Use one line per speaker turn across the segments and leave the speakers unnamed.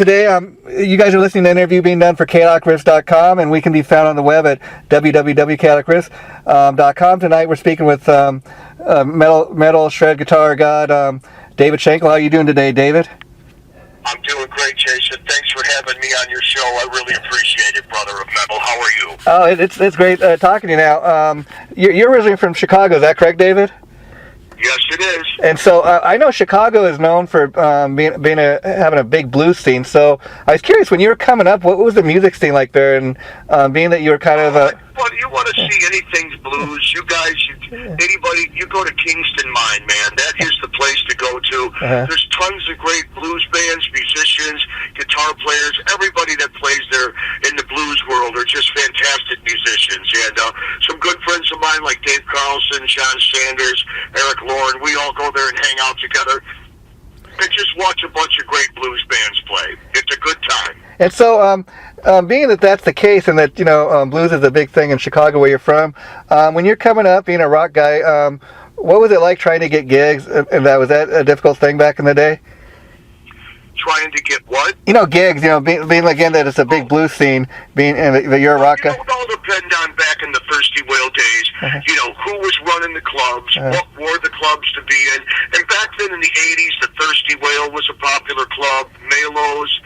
today, you guys are listening to an interview being done for KLOCKRiffs.com, and we can be found on the web at www.KLOCKRiffs.com. Tonight we're speaking with metal shred guitar god David Shankle. How are you doing today, David?
I'm doing great, Jason. Thanks for having me on your show. I really appreciate it, brother of metal. How are you?
Oh, it's great talking to you now. You're originally from Chicago, is that correct, David?
Yes, it is.
And so I know Chicago is known for having a big blues scene. So I was curious, when you were coming up, what was the music scene like there? And being that you were kind of
well, you want to see anything blues, you guys, anybody, you go to Kingston Mine, man. That is the place to go to. There's tons of great blues bands, musicians, guitar players. Everybody that plays there in the blues world are just fantastic musicians. And some good friends of mine like Dave Carlson, John Sanders, Eric Lauren, we all go there and hang out together and just watch a bunch of great blues bands play. It's a good time.
And so, being that that's the case, and that blues is a big thing in Chicago, where you're from, when you're coming up, being a rock guy, what was it like trying to get gigs? And was that a difficult thing back in the day?
Trying to get what?
Gigs. Being again that it's a big blues scene. Being that you're a rock guy.
It all depend on back in the Thirsty Whale days. Who was running the clubs, what were the clubs to be in, and back then in the '80s, the Thirsty Whale was a popular club. Melos.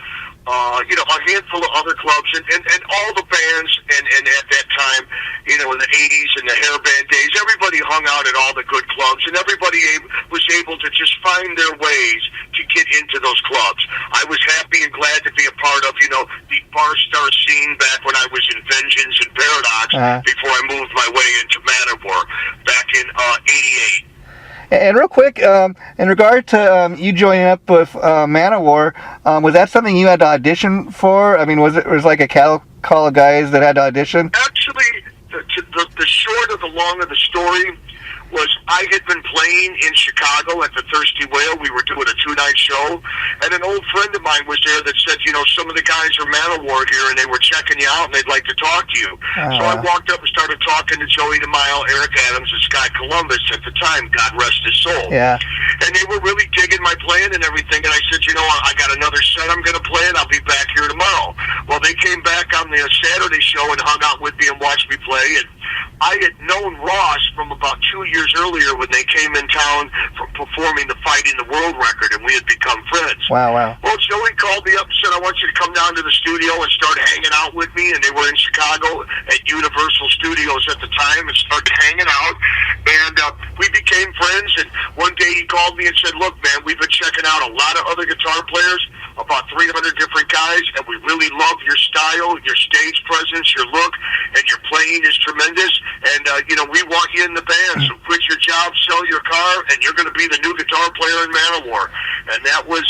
A handful of other clubs, and all the bands, and at that time, in the 80s and the hair band days, everybody hung out at all the good clubs, and everybody was able to just find their ways to get into those clubs. I was happy and glad to be a part of, the bar star scene back when I was in Vengeance and Paradox, before I moved my way into Manowar back in '88.
And real quick, in regard to you joining up with Manowar, was that something you had to audition for? I mean, was it like a cattle call of guys that had to audition?
Actually, the short of the long of the story was I had been playing in Chicago at the Thirsty Whale. We were doing a 2-night show, and an old friend of mine was there that said, some of the guys are Manowar here, and they were checking you out, and they'd like to talk to you. So I walked up and started talking to Joey DeMille, Eric Adams, and Scott Columbus at the time, God rest his soul.
Yeah.
And they were really digging my playing and everything, and I said, I got another set I'm going to play, and I'll be back here tomorrow. Well, they came back on the Saturday show and hung out with me and watched me play, and I had known Ross from about 2 years earlier when they came in town for performing the Fighting the World record, and we had become friends.
Wow.
Well, Joey called me up and said, I want you to come down to the studio and start hanging out with me, and they were in Chicago at Universal Studios at the time, and started hanging out, and we became friends, and one day he called me and said, look, man, we've been checking out a lot of other guitar players, about 300 different guys, and we really love your style, your stage presence, your look, and your playing is tremendous, and we want you in the band, so quit your job, sell your car, and you're going to be the new guitar player in Manowar. And that was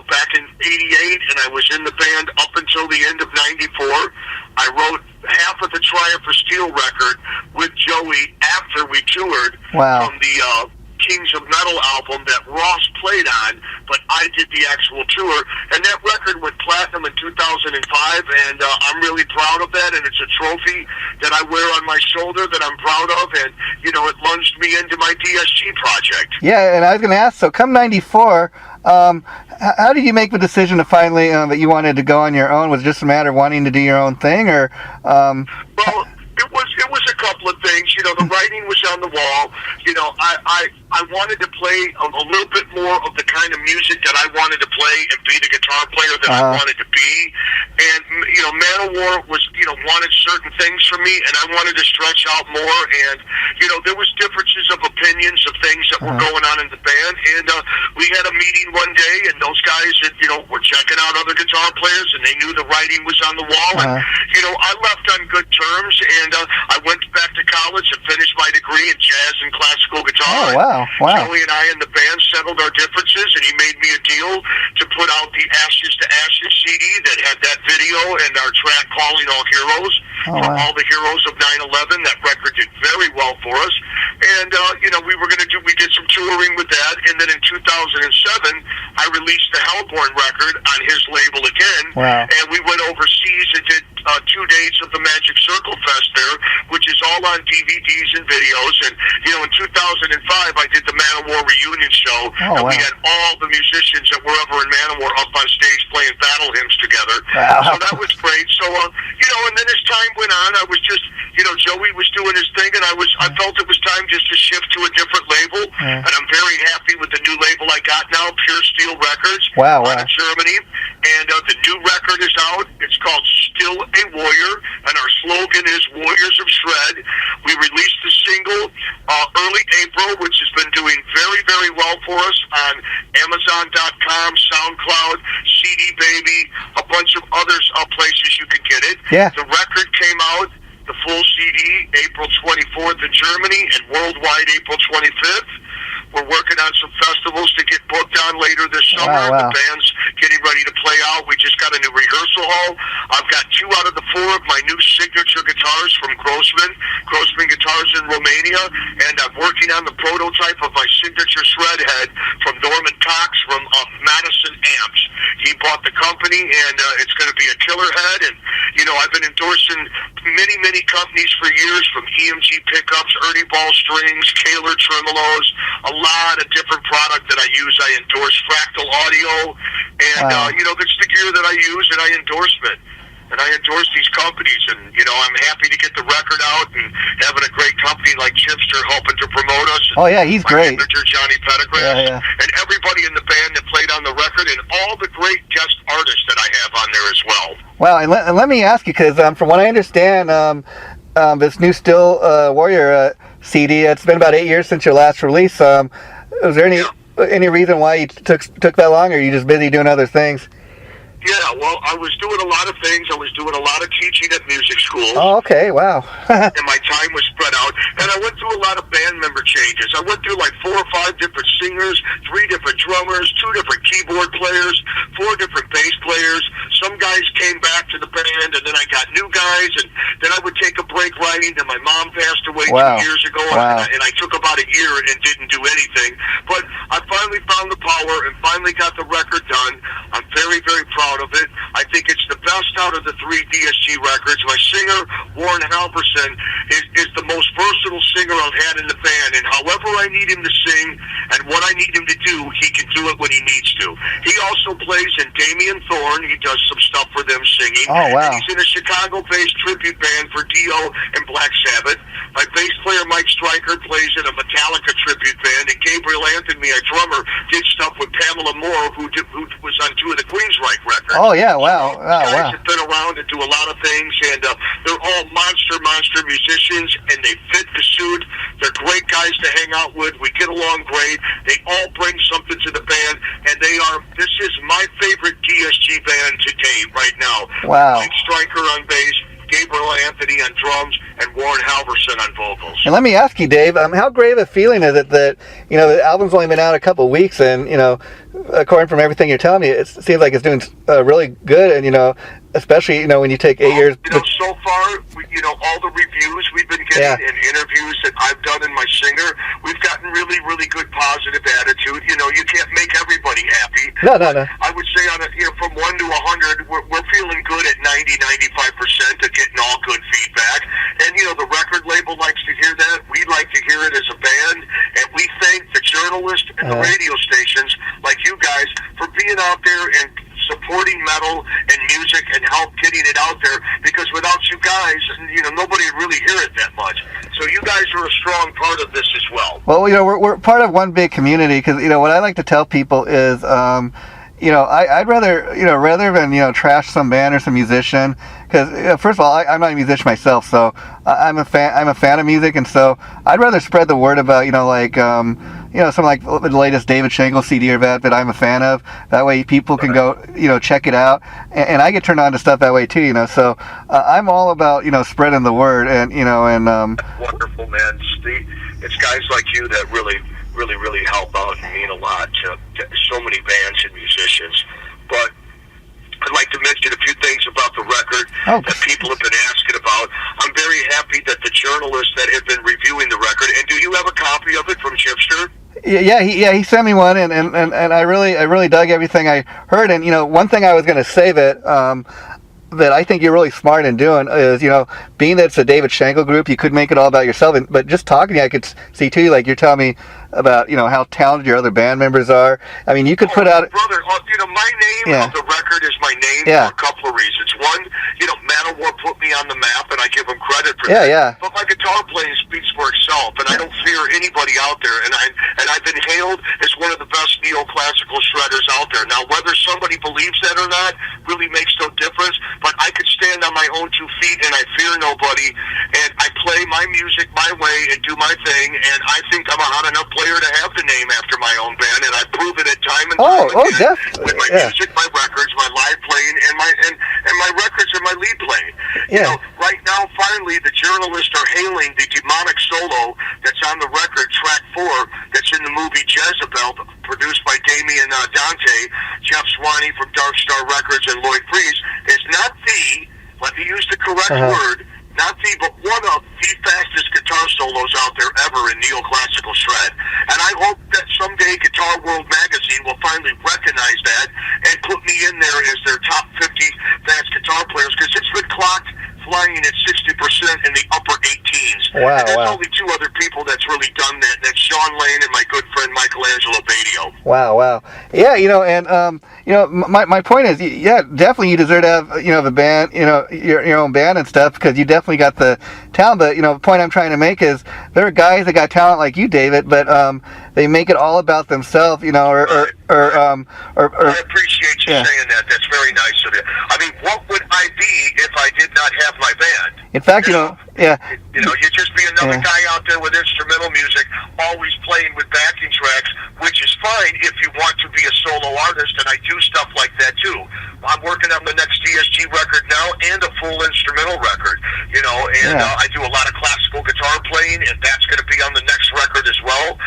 back in '88, and I was in the band up until the end of '94. I wrote half of the Triumph for Steel record with Joey after we toured from the Kings of Metal album that Ross played on, but I did the actual tour, and that record went platinum in 2005, and I'm really proud of that, and it's a trophy that I wear on my shoulder that I'm proud of, and it lunged me into my DSG project.
Yeah, and I was going to ask, so come '94, how did you make the decision to finally that you wanted to go on your own? Was it just a matter of wanting to do your own thing, or?
Well, it was a couple of things. The writing was on the wall. I wanted to play a little bit more of the kind of music that I wanted to play and be the guitar player that I wanted to be. And, Manowar was, wanted certain things from me, and I wanted to stretch out more. And, there was differences of opinions of things that were going on in the band. And we had a meeting one day, and those guys that, were checking out other guitar players, and they knew the writing was on the wall. And, I left on good terms, and I went back to college and finished my degree in jazz and classical guitar.
Oh, wow.
Joey and I and the band settled our differences, and he made me a deal to put out the Ashes to Ashes CD that had that video and our track Calling All Heroes for all the heroes of 9/11. That record did very well for us, and we did some touring with that, and then in 2007 I released the Hellborn record on his label again, and we went overseas and did 2 days of the Magic Circle Fest there, which is all on DVDs and videos. And, you know, in 2005, I did the Manowar reunion show, and we had all the musicians that were ever in Manowar up on stage playing battle hymns together.
Wow.
So that was great. So, you know, and then as time went on, I was just, you know, Joey was doing his thing, and I felt it was time just to shift to a different label. And I'm very happy with the new label I got now, Pure Steel Records, out of Germany. And the new record is out. It's called Still a Warrior, and our slogan is Warriors of Shred. We released the single early April, which has been doing very, very well for us on Amazon.com, SoundCloud, CD Baby, a bunch of other places you can get it.
Yeah.
The record came out, the full CD, April 24th in Germany, and worldwide April 25th. We're working on some festivals to get booked on later this summer. The band's getting ready to play out. We just got a new rehearsal hall. I've got 2 out of the 4 of my new signature guitars from Grossman Guitars in Romania, and I'm working on the prototype of my signature shred head from Norman Cox from Madison Amps. He bought the company, and it's going to be a killer head. And, you know, I've been endorsing many, many companies for years, from EMG pickups, Ernie Ball strings, Kaler tremolos, a lot of different product that I use. I endorse Fractal Audio, and you know, that's the gear that I use, and I endorsement. And I endorse these companies, and, you know, I'm happy to get the record out and having a great company like Chipster helping to promote us.
Oh, yeah, he's great.
Manager Johnny Pettigrew, and everybody in the band that played on the record, and all the great guest artists that I have on there as well.
Wow, and let me ask you, because from what I understand, this new Still Warrior CD, it's been about 8 years since your last release. Was there any reason why you took that long, or are you just busy doing other things?
Yeah, well, I was doing a lot of things. I was doing a lot of teaching at music schools.
Oh, okay, wow.
And my time was spread out. And I went through a lot of band member changes. I went through like 4 or 5 different singers, 3 different drummers, 2 different keyboard players, 4 different bass players. Some guys came back to the band, and then I got new guys, and then I would take a break writing. Then my mom passed away 2 years ago, and I took about a year and didn't do anything. But I finally found the power and finally got the record done. I'm very, very proud of it. I think it's the best out of the 3 DSG records. My singer, Warren Halverson, is the most versatile singer I've had in the band, and however I need him to sing and what I need him to do, he can do it when he needs to. He also plays in Damien Thorne. He does some stuff for them singing.
Oh, wow.
And he's in a Chicago-based tribute band for Dio and Black Sabbath. My bass player, Mike Stryker, plays in a Metallica tribute band, and Gabriel Anthony, our drummer, did stuff with Pamela Moore, who was on 2 of the Queensryche records.
Oh, yeah, wow.
These guys have been around and do a lot of things, and they're all monster musicians, and they fit the suit. They're great guys to hang out with. We get along great. They all bring something to the band, and this is my favorite DSG band to date right now.
Wow.
Mike Stryker on bass, Gabriel Anthony on drums, and Warren Halverson on vocals.
And let me ask you, Dave, how great of a feeling is it that, you know, the album's only been out a couple of weeks, and, you know, according from everything you're telling me, it seems like it's doing really good, and, you know, especially, you know, when you take 8 years.
You know, so far, you know, all the reviews we've been getting and interviews that I've done in my singer, we've gotten really, really good positive attitude. You know, you can't make everybody happy.
No.
I would say from 1 to 100, we're feeling good at 90-95% of getting all good feedback. And, you know, the record label likes to hear that. We like to hear it as a band. And we thank the journalists and the radio stations like you guys for being out there and supporting metal and music and help getting it out there, because without you guys, you know, nobody would really hear it that much. So you guys are a strong part of this as well.
Well, you know, we're part of one big community, because, you know, what I like to tell people is, you know, I'd rather, you know, rather than, you know, trash some band or some musician, because, first of all, I'm not a musician myself, so I'm a fan of music, and so I'd rather spread the word about, you know, like, you know, something like the latest David Shankle CD or that I'm a fan of. That way people can go, you know, check it out, and I get turned on to stuff that way too, you know. So I'm all about, you know, spreading the word, and, you know, and
wonderful, man. It's guys like you that really help out and mean a lot to so many bands and musicians. But I'd like to mention a few things about the record that people have been asking about. I'm very happy that the journalists that have been reviewing the record, and do you have a copy of it from Chipster?
He sent me one, and I really dug everything I heard. And, you know, one thing I was going to save it, that I think you're really smart in doing is, being that it's a David Shankle group, you could make it all about yourself. But just talking to you, I could see too, like you're telling me about, how talented your other band members are. I mean, you could put out...
Brother, my name on the record is my name for a couple of reasons. One, Manowar put me on the map, and I give him credit for that.
Yeah.
But my guitar playing speaks for itself, and I don't fear anybody out there. And I've been hailed as one of the best neoclassical shredders out there. Now, whether somebody believes that or not really makes no difference, but I could stand on my own 2 feet, and I fear nobody, and I play my music my way and do my thing, and I think I'm a hot enough player to have the name after my own band, and I've proven it time and time again with my music, my records, my live playing, and my records and my lead playing. Right now, finally, the journalists are hailing the demonic solo that's on the record, track 4, that's in the movie Jezebel, produced by Damien Dante, Jeff Swanee from Dark Star Records, and Lloyd Freeze, is not let me use the correct word, not but one of the fastest guitar solos out there ever in neoclassical shred. And I hope that someday Guitar World magazine will finally recognize that and put me in there as their top 50 fast guitar players, because it's been clocked flying at 60% in the upper 18s.
Wow,
and there's only 2 other people that's really done that. That's Sean Lane and my good friend Michelangelo Badio.
Wow. Yeah, and my point is, definitely you deserve to have, the band, your own band and stuff, because you definitely got the talent. But, the point I'm trying to make is there are guys that got talent like you, David, but they make it all about themselves, or
I appreciate you saying that. That's very nice of you. I mean, what would I be if I did not have my band?
In fact,
you'd just be another guy out there with instrumental music, always playing with backing tracks, which is fine if you want to be a solo artist, and I do stuff like that too. I'm working on the next DSG record now and a full instrumental record, I do a lot of classical guitar playing, and that's going to be on the next record as well.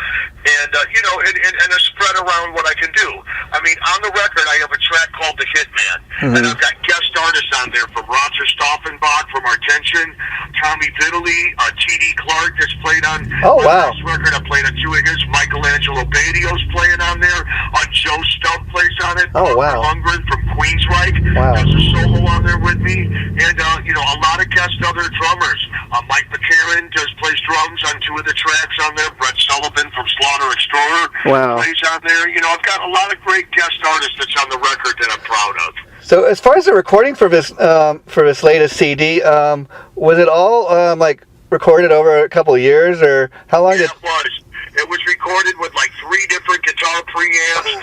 And, and a spread around what I can do. I mean, on the record, I have a track called The Hitman, and I've got guest artists on there from Roger Stauffenbach from Our Tension, Tommy Biddley, T.D. Clark that's played on this record. I played on 2 of his. Michelangelo Badio's playing on there. Joe Stubb plays on it. Lundgren from Queensryche does a solo on there with me. And, a lot of guest other drummers. Mike McCarran plays drums on 2 of the tracks on there. Brett Sullivan from Slaughter Explorer plays on there. I've got a lot of great guest artists that's on the record that I'm proud of.
So as far as the recording for this latest CD, was it all recorded over a couple of years, or how long did
it was? It was recorded with 3 different guitar preamps,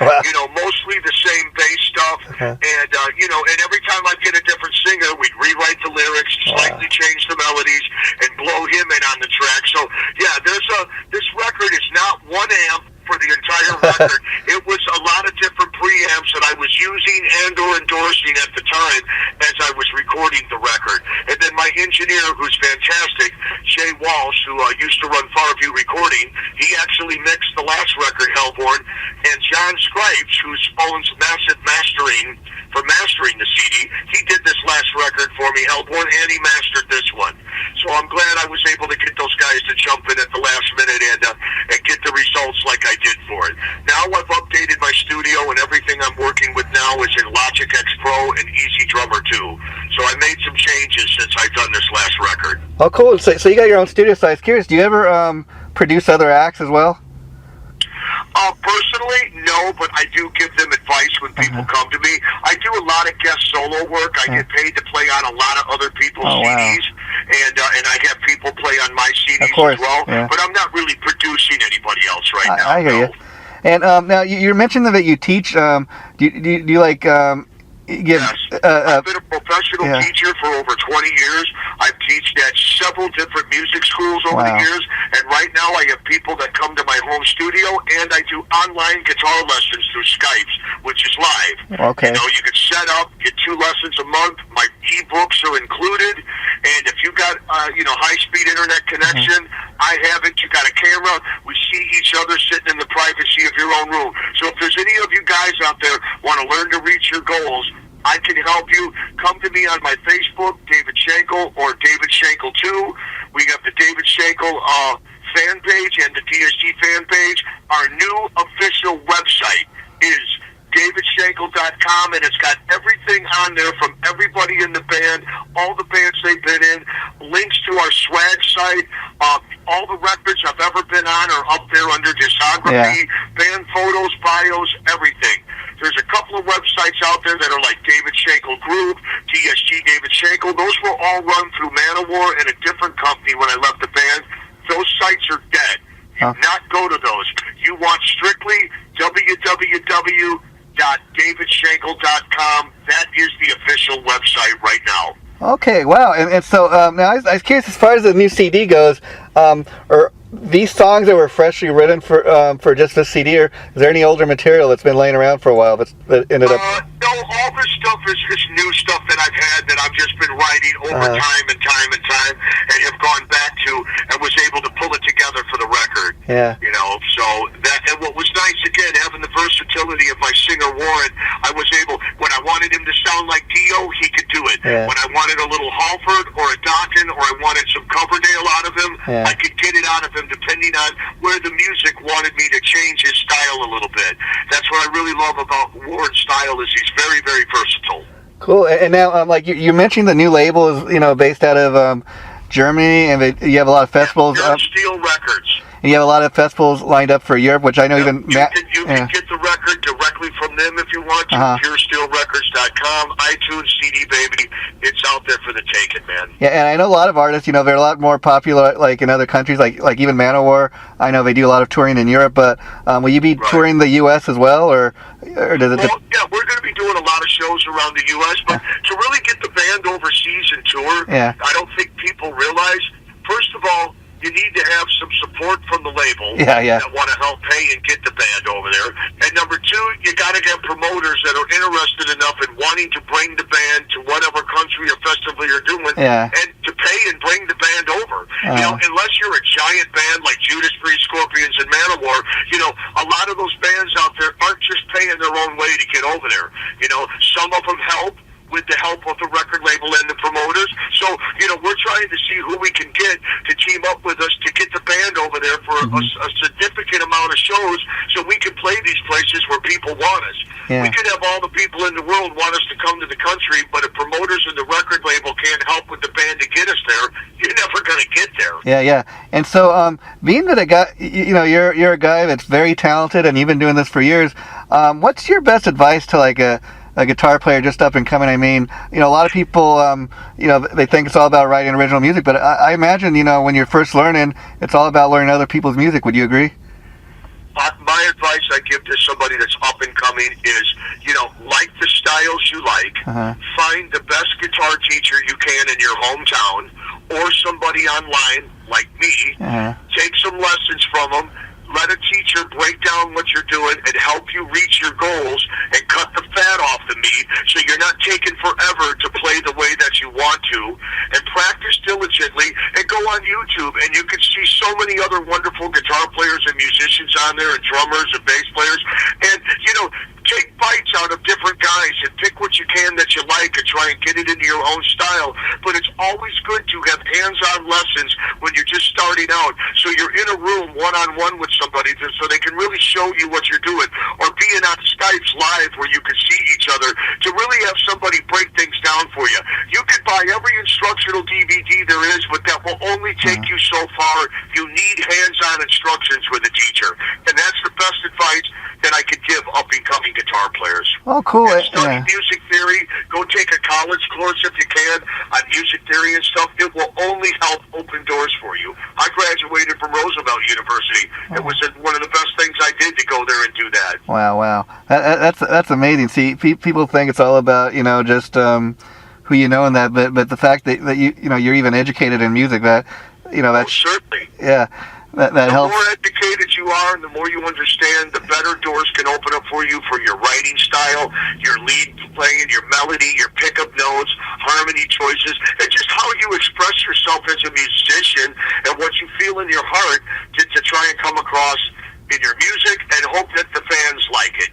mostly the same bass stuff, and and every time I'd get a different singer, we'd rewrite the lyrics, slightly change the melodies, and blow him in on the track. So this record is not one amp for the entire record. It was a lot of different preamps that I was using and or endorsing at the time as I was recording the record. And then my engineer, who's fantastic, Jay Walsh, who used to run Farview Recording, he actually mixed the last record, Hellborn, and John Scripes, who owns Massive Mastering for mastering the CD, he did this last record for me, Hellborn, and he mastered this one. So I'm glad I was able to get those guys to jump in at the last minute and get the results like I did for it. Now I've updated my studio, and everything I'm working with now is in Logic X Pro and Easy Drummer 2. So I made some changes since I've done this last record.
Oh, cool. So you got your own studio. So I was curious, do you ever produce other acts as well?
Personally, no, but I do give them advice when people come to me. I do a lot of guest solo work. I get paid to play on a lot of other people's CDs, and I have people play on my CDs as well. Yeah. But I'm not really producing anybody else right now.
I hear you. And now you mentioned that you teach. Do you like?
Yes. I've been a professional teacher for over 20 years. I've taught at several different music schools over the years, and right now I have people that come to my home studio, and I do online guitar lessons through Skype, which is live.
Okay.
You can set up, get 2 lessons a month. My ebooks are included, and if you got high-speed internet connection, I have it. You got a camera. We see each other sitting in the privacy of your own room. So if there's any of you guys out there want to learn to reach your goals, I can help you. Come to me on my Facebook, David Shankle, or David Shankle 2. We have the David Shankle fan page and the DSG fan page. Our new official website is davidshankle.com, and it's got everything on there from everybody in the band all the bands they've been in, links to our swag site, all the records I've ever been on are up there under discography, band photos, bios, everything. There's a couple of websites out there that are like David Shankle Groupe, DSG David Shankle. Those were all run through Manowar and a different company when I left the band. Those sites are dead. Do not go to those. You want strictly www.davidshankle.com. That is the official website right now.
Okay, wow. And so now I was curious, as far as the new CD goes, are these songs that were freshly written for just this CD, or is there any older material that's been laying around for a while that ended up?
No, all this stuff is new stuff that I've had that I've just been writing over time and time and time, and have gone back to and was able to pull it together for the record.
Yeah.
You know, so that, and what was nice again, having the versatility of my singer Warren, I was able, when I wanted him to sound like Dio, he could do it.
Yeah.
When I wanted a little Halford or a Dokken, or I wanted some Coverdale out of him, I could get it out of him depending on where the music wanted me to change his style a little bit. That's what I really love about Warren's style, is he's very, very versatile.
Cool. And now, like you mentioned, the new label is based out of Germany, and you have a lot of festivals.
Steel Records.
And you have a lot of festivals lined up for Europe, which I know even
you can get the record directly from them if you want to. PureSteelRecords.com, iTunes, CD Baby. It's out there for the taking, man.
Yeah, and I know a lot of artists. They're a lot more popular, like in other countries, like even Manowar. I know they do a lot of touring in Europe, but will you be touring the U.S. as well, or does it?
Well, yeah, we're going to be doing a lot of shows around the U.S., but to really get the band overseas and tour, I don't think people realize. First of all, you need to have some support from the label that want to help pay and get the band over there. And number two, you got to get promoters that are interested enough in wanting to bring the band to whatever country or festival you're doing, and to pay and bring the band over. You know, unless you're a giant band like Judas Priest, Scorpions, and Manowar, a lot of those bands out there aren't just paying their own way to get over there. Some of them help with the help of the record label and the promoters. So, we're trying to see who we can get to team up with us to get the band over there for a significant amount of shows, so we can play these places where people want us. We could have all the people in the world want us to come to the country, but if promoters and the record label can't help with the band to get us there, you're never going to get there.
Yeah. And so, being that a guy, you're a guy that's very talented, and you've been doing this for years, what's your best advice to like a guitar player just up and coming? I mean, a lot of people, they think it's all about writing original music, but I imagine, when you're first learning, it's all about learning other people's music. Would you agree?
My advice I give to somebody that's up and coming is, like the styles you like, find the best guitar teacher you can in your hometown, or somebody online like me, take some lessons from them, let a teacher break down what you're doing and help you reach your goals, and cut the fat off the meat, so you're not taking forever to play the way that you want to, and practice diligently, and go on YouTube, and you can see so many other wonderful guitar players and musicians on there, and drummers and bass players, and take bites out of different guys and pick what you can that you like and try and get it into your own style. But it's always good to have hands-on lessons when you're just starting out, so you're in a room one-on-one with somebody so they can really show you what you're doing, or being on Skype's live where you can see each other, to really have somebody break things down for you. You could buy every instructional DVD there is, but that will only take you so far. You need hands-on instructions with a teacher, and that's the best advice that I could give up-and-coming guitar players.
Oh, cool.
And study music theory. Go take a college course if you can on music theory and stuff. It will only help open doors for you. I graduated from Roosevelt University. It was one of the best things I did to go there and do that.
Wow. That's amazing. See, people think it's all about, just who you know and that, but the fact that you're even educated in music, that's
certainly.
Yeah. That helps.
The more educated you are and the more you understand, the better doors can open up for you for your writing style, your lead playing, your melody, your pickup notes, harmony choices, and just how you express yourself as a musician and what you feel in your heart to try and come across in your music, and hope that the fans like it.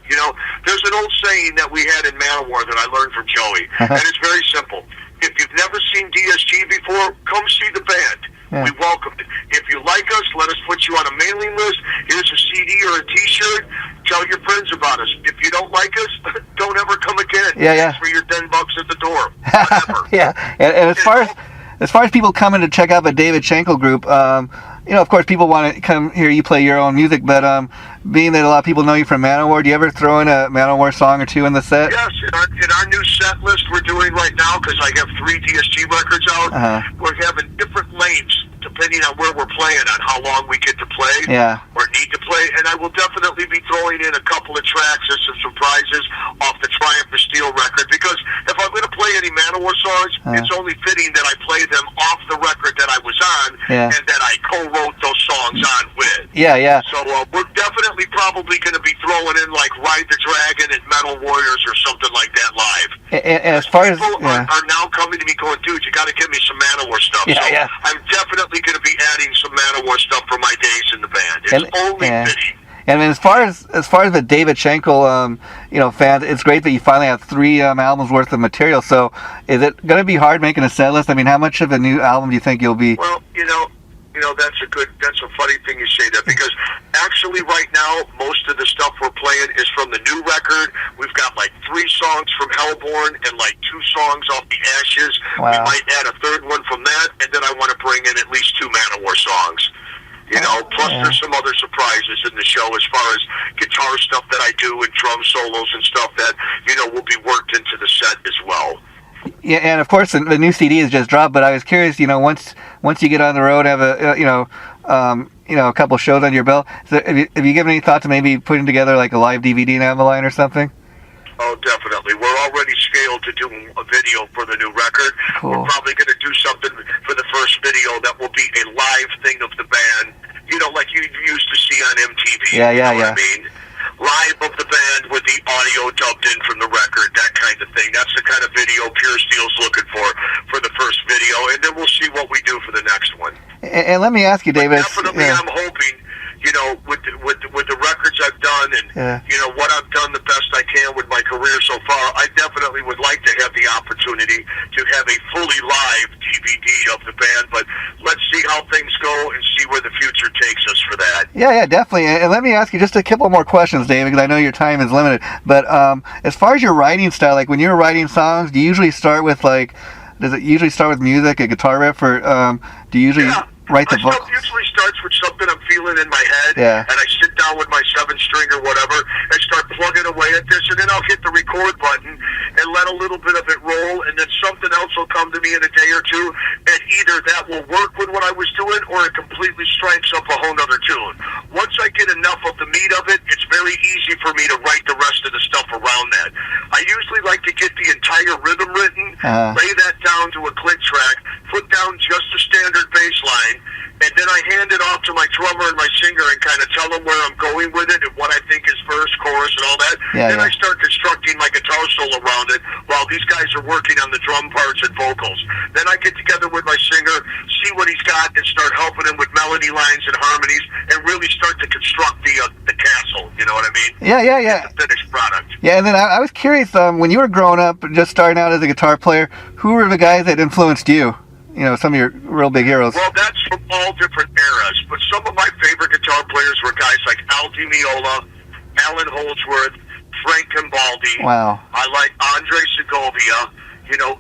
There's an old saying that we had in Manowar that I learned from Joey, and it's very simple. If you've never seen DSG before, come see the band. We welcome it. If you like us, let us put you on a mailing list. Here's a CD or a T-shirt. Tell your friends about us. If you don't like us, don't ever come again.
Yeah.
Thanks for your $10 at the door. whatever.
Yeah, and as far as people coming to check out the David Shankle group, of course, people want to come hear you play your own music, but being that a lot of people know you from Manowar, do you ever throw in a Manowar song or two in the set?
Yes, in our new set list we're doing right now, because I have 3 DSG records out, we're having different lengths depending on where we're playing, on how long we get to play or need to play. And I will definitely be throwing in a couple of tracks and some surprises off the Triumph of Steel record, because if I'm going to play any Manowar songs, it's only fitting that I play them off the record that I was on and that I co-wrote those songs on with.
Yeah.
So we're definitely probably going to be throwing in like Ride the Dragon and Metal Warriors or something like that live.
And as far as
people are now coming to me going, dude, you got to give me some Manowar stuff. I'm definitely going to be adding some Manowar stuff for my days in the band. It's only fitting.
And as far as the David Shankle, fans, it's great that you finally have 3 albums worth of material. So, is it going to be hard making a set list? I mean, how much of a new album do you think you'll be?
Well, that's a funny thing you say that, because actually right now most of the stuff we're playing is from the new record. We've got like 3 songs from Hellborn and like 2 songs off the Ashes.
Wow.
We might add a 3rd one from that, and then I want to bring in at least 2 Manowar songs. Plus there's some other surprises in the show as far as guitar stuff that I do and drum solos and stuff that, will be worked into the set as well.
Yeah, and of course the new CD is just dropped. But I was curious, once you get on the road, have a couple shows on your belt. So have you given any thought to maybe putting together like a live DVD in Avalon or something?
Oh, definitely. We're already scaled to do a video for the new record.
Cool.
We're probably going to do something for the first video that will be a live thing of the band, like you used to see on MTV.
Yeah.
What I mean? Live of the band with the audio dubbed in from the record, that kind of thing. That's the kind of video Pure Steel's looking for the first video, and then we'll see what we do for the next one.
And let me ask you, David.
Definitely, I'm hoping, with the records I've done and, what I've done the best I can with my career so far, I definitely would like to have the opportunity to have a fully live DVD of the band, but let's see how things go and see where the future takes us for that.
Yeah, definitely. And let me ask you just a couple more questions, David, because I know your time is limited. But as far as your writing style, like when you're writing songs, do you usually start with does it usually start with music, a guitar riff, or do you usually write the book?
It usually starts with something I'm feeling in my head, and I sit down with my 7-string or whatever and start plugging away at this, and then I'll hit the record button and let a little bit of it roll, and then something else will come to me in a day or two, and either that will work with what I was doing, or it completely strikes up a whole nother tune. Once I get enough of the meat of it, it's very easy for me to write the rest of the stuff around that. I usually like to get the entire rhythm written, lay that down to a click track, put down just a standard bass line, and then I hand it off to my drummer and my singer and kind of tell them where I'm going with it and what I think is verse, chorus, and all that. Then I start constructing my guitar solo around it while these guys are working on the drum parts and vocals. Then I get together with my singer, see what he's got, and start helping him with melody lines and harmonies, and really start to construct the castle. You know what I mean?
Yeah.
The finished product.
Yeah, and then I was curious, when you were growing up, just starting out as a guitar player, who were the guys that influenced you? Some of your real big heroes.
Well, that's from all different eras, but some of my favorite guitar players were guys like Al Di Meola, Alan Holdsworth, Frank Cambaldi.
Wow.
I like Andre Segovia,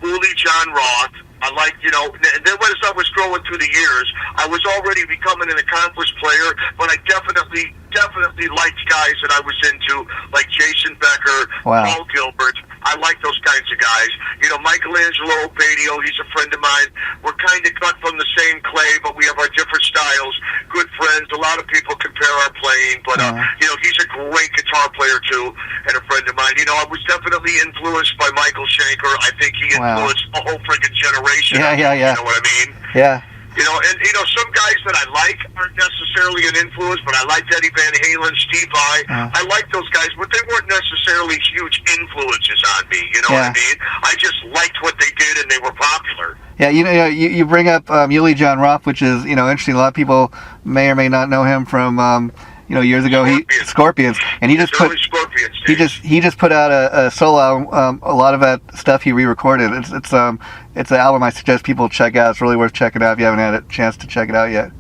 Uli John Roth. I like, and then as I was growing through the years, I was already becoming an accomplished player, but I definitely liked guys that I was into, like Jason Becker, Paul Gilbert. I like those kinds of guys. Michelangelo Badio, he's a friend of mine. We're kind of cut from the same clay, but we have our different styles. Good friends. A lot of people compare our playing, but, he's a great guitar player, too, and a friend of mine. I was definitely influenced by Michael Schenker. I think he influenced a whole freaking generation.
Yeah.
You know what I mean?
Yeah.
Some guys that I like aren't necessarily an influence, but I liked Eddie Van Halen, Steve Vai. I like those guys, but they weren't necessarily huge influences on me. You know what I mean? I just liked what they did, and they were popular.
Yeah, you bring up Uli John Roth, which is interesting. A lot of people may or may not know him from years ago. Scorpions, and he just put out a solo album. A lot of that stuff he re-recorded. It's an album I suggest people check out. It's really worth checking out if you haven't had a chance to check it out yet.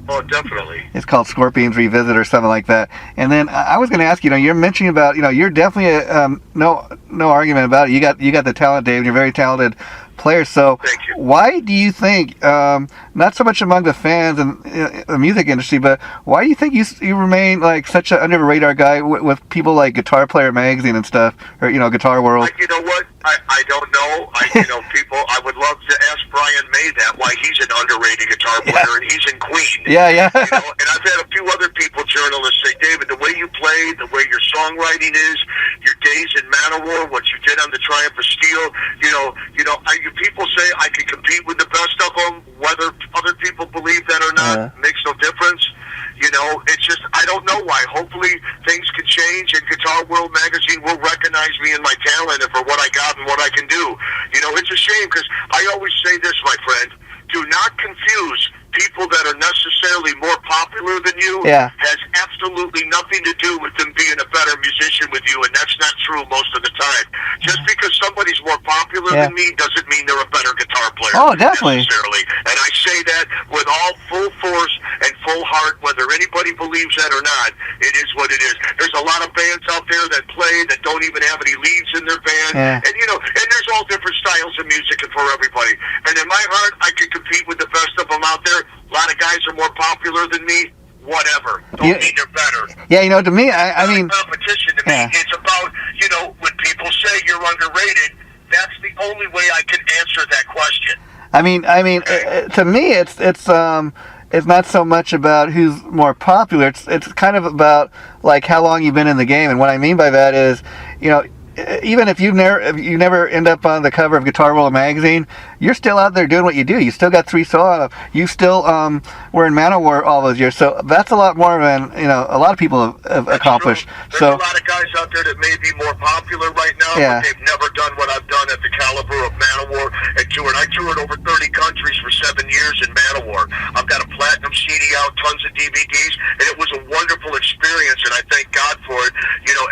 Oh, definitely.
It's called Scorpions Revisit or something like that. And then I was going to ask you, you're mentioning about, you're definitely no argument about it. You got the talent, Dave. And you're a very talented player. So
Thank you.
why do you think, not so much among the fans and the music industry, but why do you think you remain like such an under the radar guy with people like Guitar Player Magazine and stuff, or Guitar World?
You know what? I don't know. People. I would love to ask Brian May that why he's an underrated guitar player and he's in Queen.
Yeah.
And I've had a few other people, journalists, say, David, the way you play, the way your songwriting is, your days in Manowar, what you did on the Triumph of Steel, people say I can compete with the best of them. Whether other people believe that or not makes no difference. It's just, I don't know why. Hopefully things can change and Guitar World magazine will recognize me and my talent and for what I got and what I can do. It's a shame because I always say this, my friend, do not confuse people that are necessarily more popular than you has absolutely nothing to do with them being a better musician with you, and that's not true most of the time. Just because somebody's more popular than me doesn't mean they're a better guitar player.
Oh, definitely.
Necessarily. And I say that with all full force and full heart, whether anybody believes that or not. It is what it is. There's a lot of bands out there that play that don't even have any leads in their band, and and there's all different styles of music and for everybody. And in my heart, I can compete with the best of them out there. A lot of guys are more popular than me. Whatever. Don't mean they're better.
Yeah, to me, I mean,
competition to me. It's about when people say you're underrated. That's the only way I can answer that question.
I mean, to me, it's not so much about who's more popular. It's kind of about like how long you've been in the game, and what I mean by that is, even if you never end up on the cover of Guitar World magazine, you're still out there doing what you do. You still got 3 songs. You still were in Manowar all those years. So that's a lot more than a lot of people have accomplished.
There's a lot of guys out there that may be more popular right now, but they've never done what I've done at the caliber of Manowar and toured. I toured over 30 countries for 7 years in Manowar. I've got a platinum CD out, tons of DVDs, and it was a wonderful experience, and I thank God for it.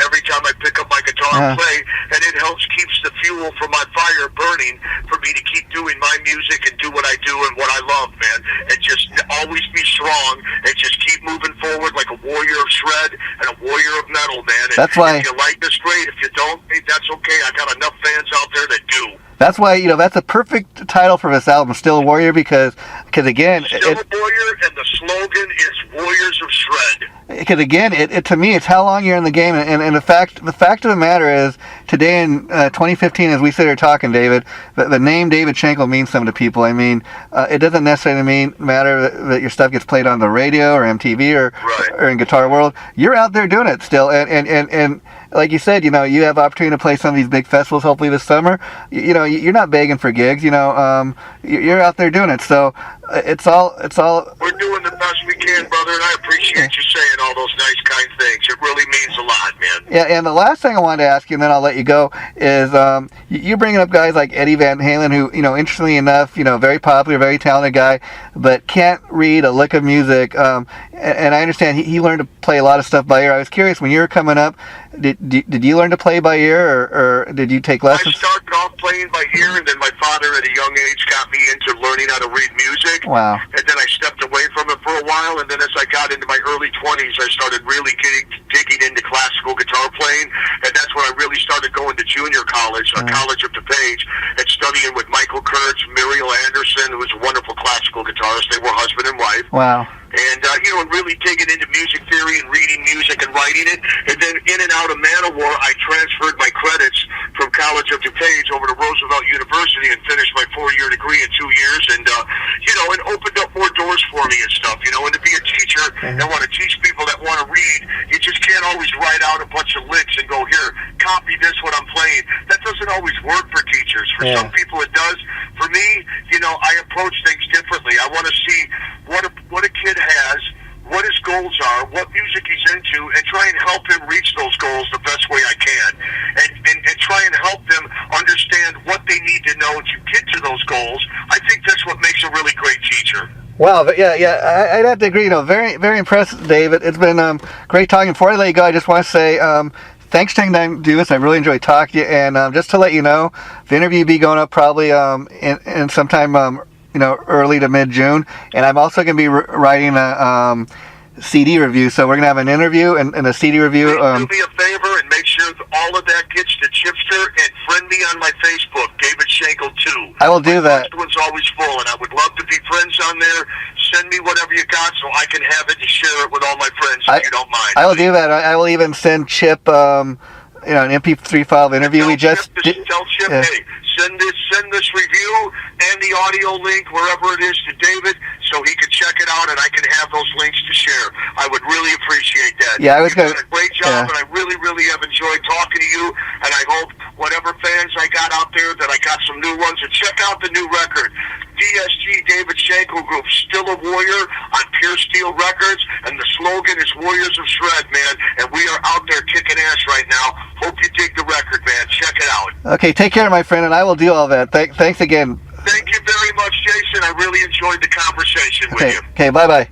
Every time I pick up my guitar and play, and it helps keeps the fuel for my fire burning for me to keep doing my music and do what I do and what I love, man. And just always be strong and just keep moving forward like a warrior of shred and a warrior of metal, man. And
that's why,
if you like this, great. If you don't, that's okay. I got enough fans out there that do.
That's why, that's a perfect title for this album, Still a Warrior, because again...
Still a Warrior, and the slogan is Warriors of Shred.
Because again, to me, it's how long you're in the game, and the fact of the matter is, today in 2015, as we sit here talking, David, the name David Shankle means something to people. I mean, it doesn't necessarily matter that your stuff gets played on the radio or MTV or in Guitar World. You're out there doing it still, and like you said, you have opportunity to play some of these big festivals, hopefully this summer. You're not begging for gigs, you're out there doing it. So it's all.
We're doing the best we can, brother, and I appreciate you saying all those nice, kind things. It really means a lot, man.
Yeah, and the last thing I wanted to ask you, and then I'll let you go, is you bringing up guys like Eddie Van Halen, who, interestingly enough, very popular, very talented guy, but can't read a lick of music. And I understand he learned to play a lot of stuff by ear. I was curious, when you were coming up, did you learn to play by ear, or did you take lessons?
I started off playing by ear, and then my father at a young age got me into learning how to read music.
Wow.
And then I stepped away from it for a while, and then as I got into my early 20s, I started really digging into classical guitar playing, and that's when I really started going to junior college, College of DuPage, and studying with Michael Kurtz, Muriel Anderson, who was a wonderful classical guitarist. They were husband and wife.
Wow.
And, and really digging into music theory and reading music and writing it. And then in and out of Manowar, I transferred my credits from College of DuPage over to Roosevelt University and finished my 4-year degree in 2 years. And, and opened up more doors for me and stuff, and to be a teacher and want to teach people that want to read, you just can't always write out a bunch of licks and go, here, copy this, what I'm playing. That doesn't always work for teachers. For some people it does. For me, I approach things differently. I want to see what a kid has, what his goals are, what music he's into, and try and help him reach those goals the best way I can. And try and help them understand what they need to know to get to those goals. I think that's what makes a really great teacher.
Wow, but I'd have to agree. Very, very impressed, David. It's been great talking. Before I let you go, I just want to say thanks for taking time to do this. I really enjoyed talking to you. And just to let you know, the interview will be going up probably in sometime early to mid-June, and I'm also going to be writing a CD review. So we're going to have an interview and a CD review.
Do me a favor and make sure that all of that gets to Chipster, and friend me on my Facebook, David Shankle 2.
I will do that.
My one's always full, and I would love to be friends on there. Send me whatever you got so I can have it and share it with all my friends if you don't mind.
I will do that. I will even send Chip an MP3 file interview we just did.
Tell Chip, hey, send this review and the audio link wherever it is to David so he can check it out and I can have those links to share. I would really appreciate that.
Yeah,
You've done a great job, and I really, really have enjoyed talking to you, and I hope whatever fans I got out there that I got some new ones, and check out the new record. DSG, David Shankle Group, still a warrior on Pure Steel Records, and the slogan is Warriors of Shred, man, and we are out there kicking ass right now. Hope you dig the record, man. Check it out.
Okay, take care, my friend, and I will do all that. Thanks again.
Thank you very much, Jason. I really enjoyed the conversation with you.
Okay, bye-bye.